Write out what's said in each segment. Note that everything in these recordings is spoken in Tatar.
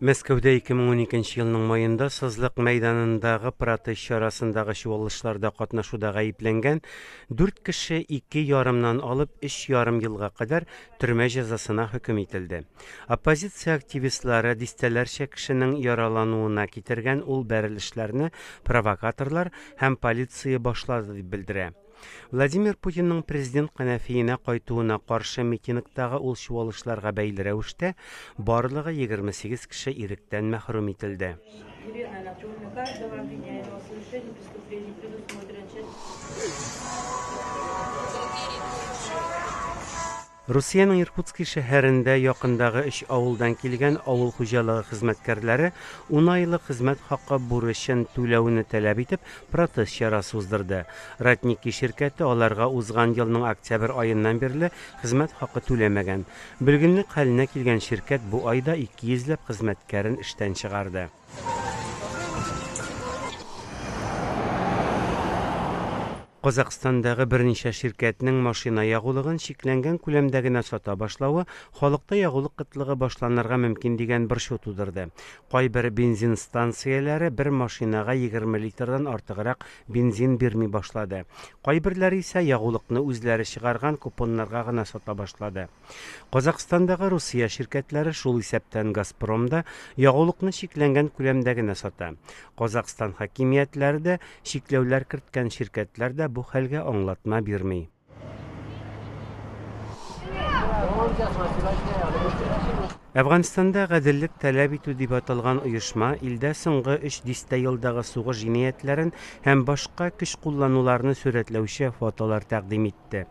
Мәскәүдә 2012 елның майында Сызлык мәйданындагы протест чарасындагы чуалышларда катнашуда гаепләнгән 4 кеше 2,5 алып 3,5 елга кадәр төрмә җәзасына хөкем ителде. Оппозиция активистлары дистәләрчә кешенең яралануына китергән ул бәрелешләрне провокаторлар һәм полиция башлады дип белдерә. Владимир Путинның президент кәнәфиенә кайтуына каршы митингтагы ул чуалышларга бәйле рәвештә барлыгы 28 кеше иректән мәхрүм ителде. Русияның Иркутск шәһәрендә якындагы 3 авылдан килгән авыл хуҗалыгы хезмәткәрләре 10 айлык хезмәт хакы бурычын түләүне таләп итеп протест чарасы уздырды. Ратники ширкәте аларга узган елның октябрь аеннан бирле хезмәт хакы түләмәгән. Белгенлек хәленә килгән ширкәт бу айда 200 ләп хезмәткәрен эштән чыгарды. Казакстандагы берничә ширкәтнең машина ягулыгын шикләнгән күләмдә генә сата башлавы халыкта ягулык кытлыгы башланырга мөмкин дигән борчу тудырды. Кайбер бензин станцияләре бер машинага 20 литрдан артыграк бензин бирми башлады. Кайберләре исә ягулыкны үзләре чыгарган купоннарга гына сата башлады. Казакстандагы Русия ширкәтләре шул исәптән Газпромда ягулыкны шикләнгән күләмдә генә сата. Казакстан хакимиятләре дә шикләүләр керткән ширкәтләрдә бу хәлгә аңлатма бирми. Әфганстанда гаделлек таләп итү дип аталган оешма илдә соңгы 3 дистә елдагы сугыш җинаятьләрен һәм башка көч куллануларны сурәтләүче фотолар тәкъдим итте.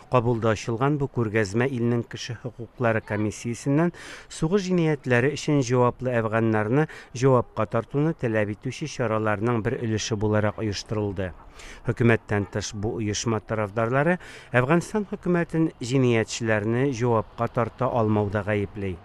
Кабулда ачылган бу күргәзмә илнең кеше хокуклары комиссиясеннән сугыш җинаятьләре өчен җаваплы әфганнарны җавапка тартуны таләп итүче чараларның бер өлеше буларак оештырылды. Хөкүмәттән тыш бу оешма тарафдарлары Әфганстан хөкүмәтен җинаятьчеләрне җавапка тарта алмауда гаепли.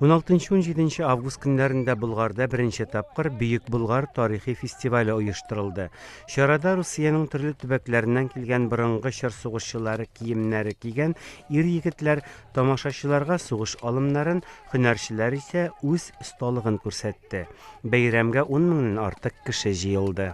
16-17 август көннәрендә Булгарда беренче тапкыр Бөек Булгар тарихи фестивале оештырылды. Чарада Русиянең төрле төбәкләреннән килгән борынгы чор сугышчылары киемнәре кигән ир-егетләр тамашачыларга сугыш алымнарын, һөнәрчеләр исә үз осталыгын күрсәтте. Бәйрәмгә 10 меңнән артык кеше җыелды.